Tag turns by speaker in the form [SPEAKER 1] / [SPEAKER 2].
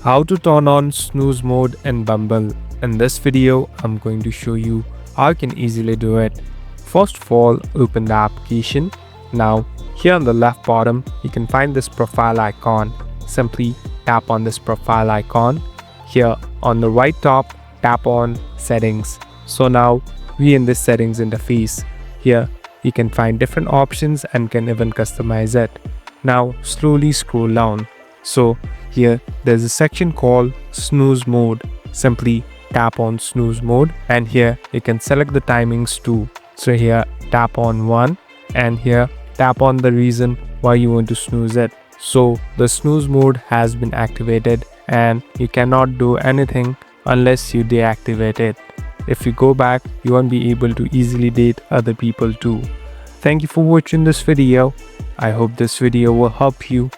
[SPEAKER 1] How to turn on snooze mode in Bumble. In this video, I'm going to show you how you can easily do it. First of all, open the application. Now, here on the left bottom, you can find this profile icon. Simply tap on this profile icon. Here on the right top, tap on settings. So now we in this settings interface. Here you can find different options and can even customize it. Now slowly scroll down. So here there's a section called Snooze Mode. Simply tap on Snooze Mode and here you can select the timings too. So here tap on 1 and here tap on the reason why you want to snooze it. So the snooze mode has been activated and you cannot do anything unless you deactivate it. If you go back, you won't be able to easily date other people too. Thank you for watching this video. I hope this video will help you.